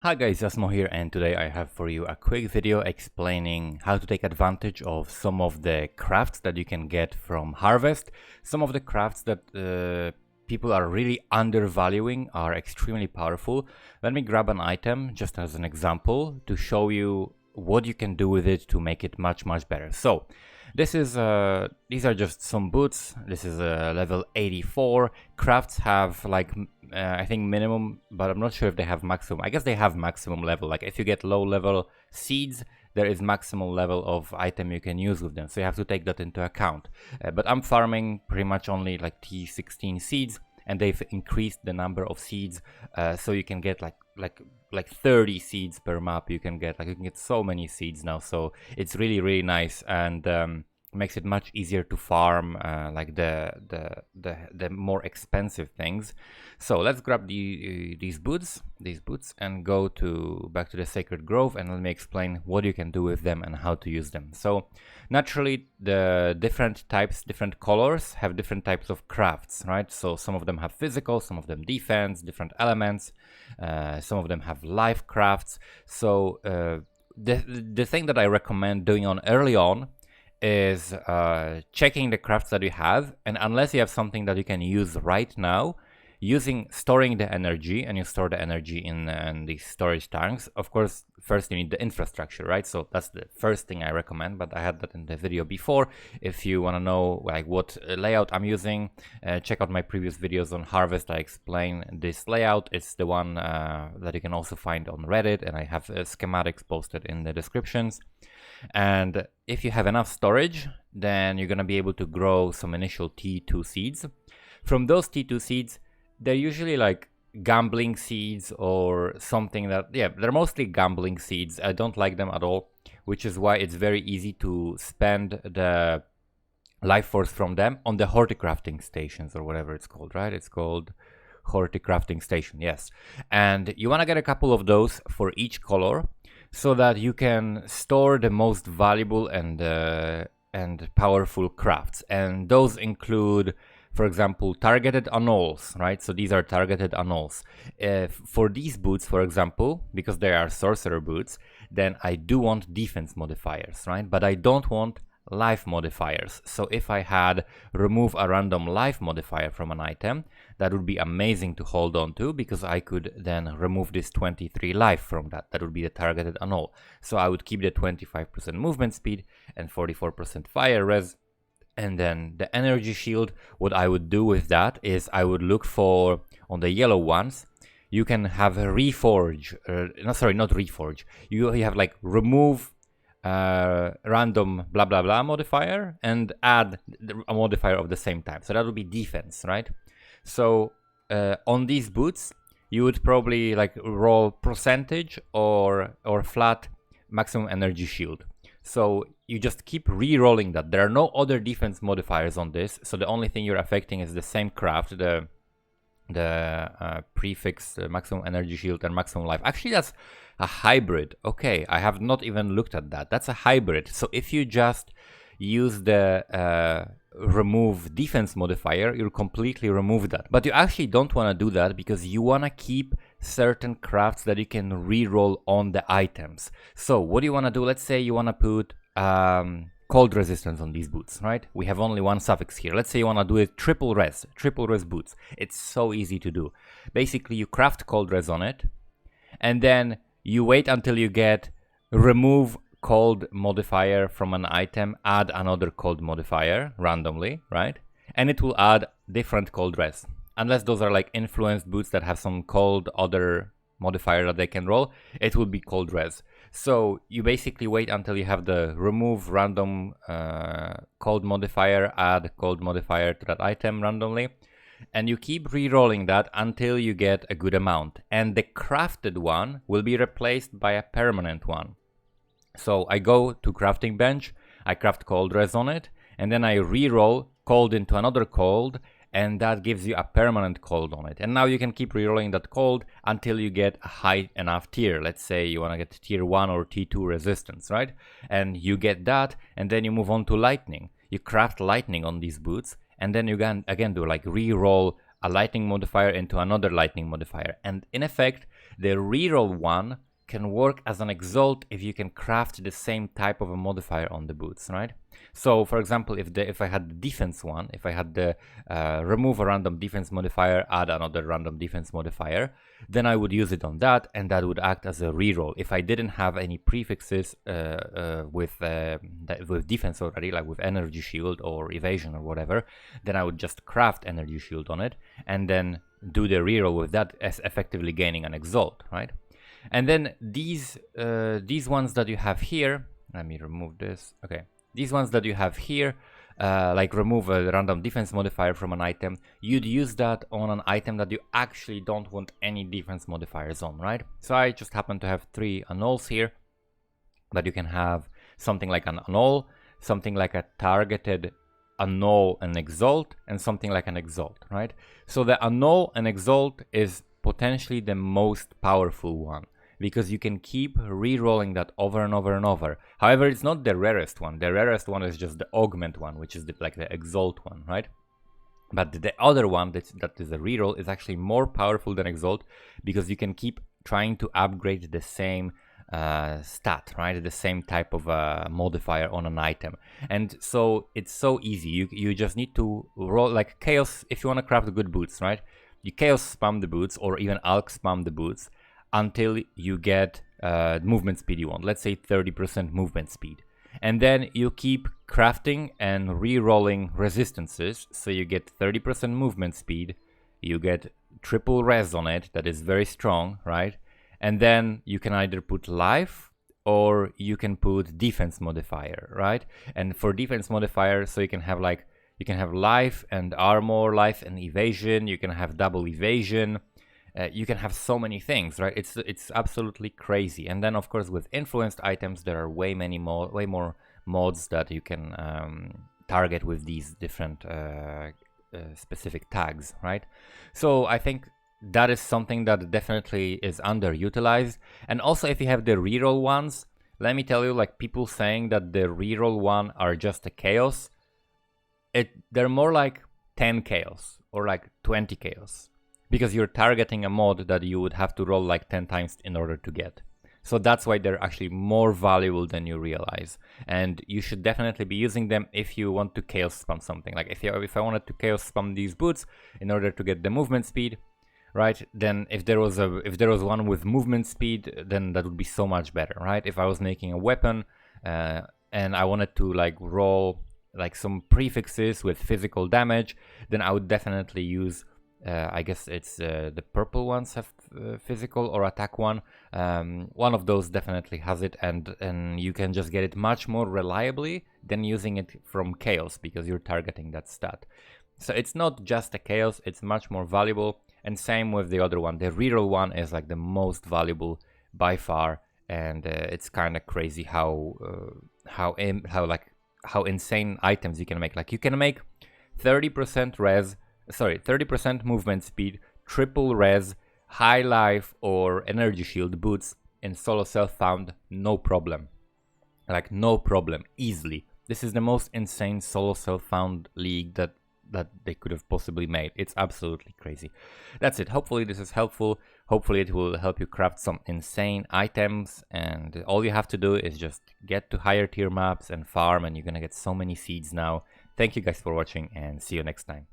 Hi guys, Asmo here, and today I have for you a quick video explaining how to take advantage of some of the crafts that you can get from Harvest. Some of the crafts that people are really undervaluing are extremely powerful. Let me grab an item just as an example to show you what you can do with it to make it much better. So these are just some boots. This is a level 84. Crafts have like I think minimum, but I'm not sure if they have maximum. I guess they have maximum level. Like if you get low level seeds, there is maximum level of item you can use with them. So you have to take that into account. But I'm farming pretty much only like T16 seeds, and they've increased the number of seeds, so you can get like 30 seeds per map. You can get so many seeds now. So it's really nice, and makes it much easier to farm like the more expensive things. So let's grab these boots and go back to the Sacred Grove, and let me explain what you can do with them and how to use them. So naturally the different colors have different types of crafts, right? So some of them have physical, some of them defense, different elements, some of them have life crafts. So the thing that I recommend doing early on is checking the crafts that you have, and unless you have something that you can use right now, storing the energy, and you store the energy in these storage tanks. Of course, first you need the infrastructure, right? So that's the first thing I recommend, but I had that in the video before. If you want to know like what layout I'm using, check out my previous videos on Harvest. I explain this layout. It's the one that you can also find on Reddit, and I have schematics posted in the descriptions. And if you have enough storage, then you're gonna be able to grow some initial T2 seeds. From those T2 seeds, they're usually like gambling seeds or something that, yeah, they're mostly gambling seeds. I don't like them at all, which is why it's very easy to spend the life force from them on the horticrafting stations, or whatever it's called, right? It's called horticrafting station, yes. And you want to get a couple of those for each color, so that you can store the most valuable and powerful crafts. And those include, for example, targeted annuls, right? So these are targeted annuls. For these boots, for example, because they are sorcerer boots, then I do want defense modifiers, right? But I don't want life modifiers. So if I had remove a random life modifier from an item, that would be amazing to hold on to, because I could then remove this 23 life from that. That would be the targeted annul. So I would keep the 25% movement speed and 44% fire res. And then the energy shield, what I would do with that is I would look for, on the yellow ones, you can have a reforge, not reforge. You have like remove random blah blah blah modifier and add a modifier of the same time. So that would be defense, right? So on these boots, you would probably like roll percentage or flat maximum energy shield. So you just keep re-rolling that. There are no other defense modifiers on this, so the only thing you're affecting is the same craft, the prefix maximum energy shield and maximum life. Actually, that's a hybrid. Okay, I have not even looked at that. That's a hybrid. So if you just use the remove defense modifier, you'll completely remove that. But you actually don't want to do that, because you want to keep certain crafts that you can re-roll on the items. So what do you want to do? Let's say you want to put cold resistance on these boots, right? We have only one suffix here. Let's say you want to do it triple res boots. It's so easy to do. Basically, you craft cold res on it, and then you wait until you get remove cold modifier from an item, add another cold modifier randomly, right? And it will add different cold res. Unless those are like influenced boots that have some cold other modifier that they can roll, it will be cold res. So you basically wait until you have the remove random cold modifier, add cold modifier to that item randomly, and you keep re-rolling that until you get a good amount. And the crafted one will be replaced by a permanent one. So I go to crafting bench, I craft cold res on it, and then I re-roll cold into another cold, and that gives you a permanent cold on it. And now you can keep re-rolling that cold until you get a high enough tier. Let's say you want to get tier 1 or T2 resistance, right? And you get that, and then you move on to lightning. You craft lightning on these boots, and then you can again do like re-roll a lightning modifier into another lightning modifier. And in effect, the reroll one can work as an exalt if you can craft the same type of a modifier on the boots, right? So for example, if I had the defense one, if I had the remove a random defense modifier, add another random defense modifier, then I would use it on that, and that would act as a reroll. If I didn't have any prefixes with defense already, like with energy shield or evasion or whatever, then I would just craft energy shield on it and then do the reroll with that, as effectively gaining an exalt, right? And then these ones that you have here, let me remove this. Okay, these ones that you have here, like remove a random defense modifier from an item, you'd use that on an item that you actually don't want any defense modifiers on, right? So I just happen to have 3 annuls here, but you can have something like an annul, something like a targeted annul and exalt, and something like an exalt, right? So the annul and exalt is potentially the most powerful one, because you can keep re-rolling that over and over and over. However, it's not the rarest one. The rarest one is just the augment one, which is like the exalt one, right? But the other one that is a reroll is actually more powerful than exalt, because you can keep trying to upgrade the same stat, right? The same type of modifier on an item. And so it's so easy. You just need to roll like chaos. If you want to craft good boots, right? You chaos spam the boots, or even alch spam the boots until you get movement speed you want. Let's say 30% movement speed. And then you keep crafting and re-rolling resistances, so you get 30% movement speed, you get triple res on it, that is very strong, right? And then you can either put life or you can put defense modifier, right? And for defense modifier, so you can have like, you can have life and armor, life and evasion, you can have double evasion, you can have so many things, right? It's absolutely crazy. And then of course with influenced items, there are way more mods that you can target with these different specific tags, right? So I think that is something that definitely is underutilized. And also if you have the reroll ones, let me tell you, like people saying that the reroll one are just a chaos, they're more like 10 chaos or like 20 chaos, because you're targeting a mod that you would have to roll like 10 times in order to get. So that's why they're actually more valuable than you realize. And you should definitely be using them if you want to chaos spam something. Like if I wanted to chaos spam these boots in order to get the movement speed, right? Then if there was one with movement speed, then that would be so much better, right? If I was making a weapon and I wanted to like roll like some prefixes with physical damage, then I would definitely use I guess it's the purple ones have physical or attack one. One of those definitely has it, and you can just get it much more reliably than using it from chaos, because you're targeting that stat. So it's not just a chaos, it's much more valuable. And same with the other one. The reroll one is like the most valuable by far, and it's kind of crazy how insane items you can make. Like you can make 30% movement speed, triple res, high life or energy shield boots in solo self-found, no problem. Like no problem, easily. This is the most insane solo self-found league that they could have possibly made. It's absolutely crazy. That's it. Hopefully this is helpful. Hopefully it will help you craft some insane items, and all you have to do is just get to higher tier maps and farm, and you're gonna get so many seeds now. Thank you guys for watching, and see you next time.